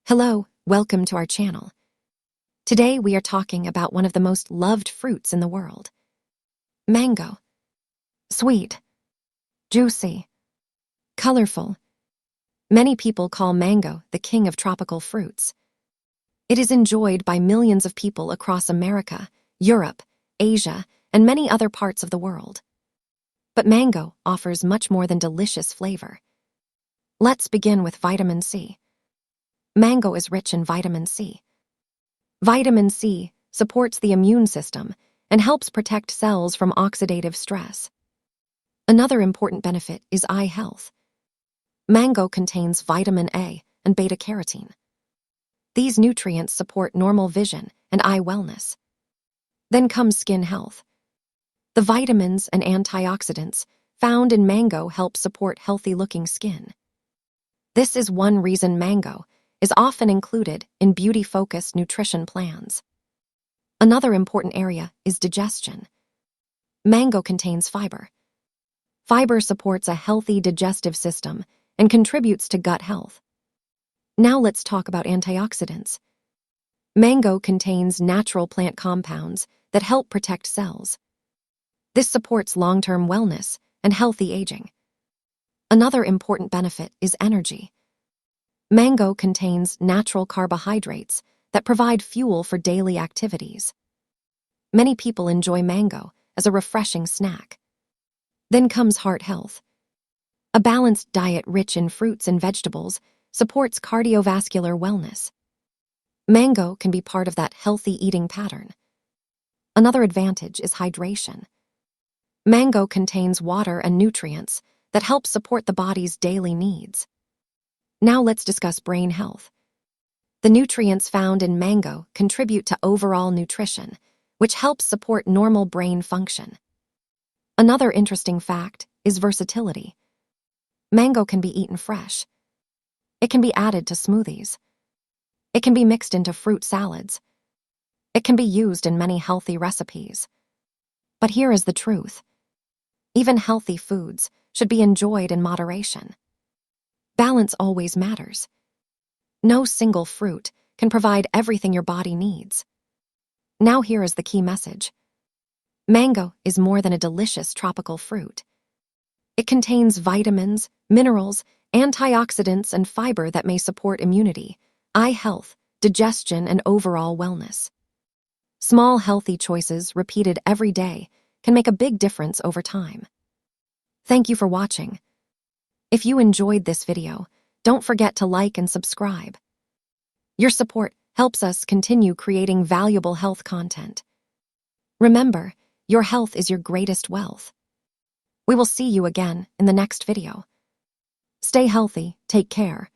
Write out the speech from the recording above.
Hello, welcome to our channel. Today we are talking about one of the most loved fruits in the world. Mango. Sweet, juicy, colorful. Many people call mango the king of tropical fruits. It is enjoyed by millions of people across America, Europe, Asia, and many other parts of the world. But mango offers much more than delicious flavor. Let's begin with vitamin C. Mango is rich in vitamin C. Vitamin C supports the immune system and helps protect cells from oxidative stress. Another important benefit is eye health. Mango contains vitamin A and beta-carotene. These nutrients support normal vision and eye wellness. Then comes skin health. The vitamins and antioxidants found in mango help support healthy-looking skin. This is one reason mango is often included in beauty-focused nutrition plans. Another important area is digestion. Mango contains fiber. Fiber supports a healthy digestive system and contributes to gut health. Now let's talk about antioxidants. Mango contains natural plant compounds that help protect cells. This supports long-term wellness and healthy aging. Another important benefit is energy. Mango contains natural carbohydrates that provide fuel for daily activities. Many people enjoy mango as a refreshing snack. Then comes heart health. A balanced diet rich in fruits and vegetables supports cardiovascular wellness. Mango can be part of that healthy eating pattern. Another advantage is hydration. Mango contains water and nutrients that help support the body's daily needs. Now let's discuss brain health. The nutrients found in mango contribute to overall nutrition, which helps support normal brain function. Another interesting fact is versatility. Mango can be eaten fresh. It can be added to smoothies. It can be mixed into fruit salads. It can be used in many healthy recipes. But here is the truth. Even healthy foods should be enjoyed in moderation. Balance always matters. No single fruit can provide everything your body needs. Now here is the key message. Mango is more than a delicious tropical fruit. It contains vitamins, minerals, antioxidants, and fiber that may support immunity, eye health, digestion, and overall wellness. Small healthy choices repeated every day can make a big difference over time. Thank you for watching. If you enjoyed this video, don't forget to like and subscribe. Your support helps us continue creating valuable health content. Remember, your health is your greatest wealth. We will see you again in the next video. Stay healthy, take care,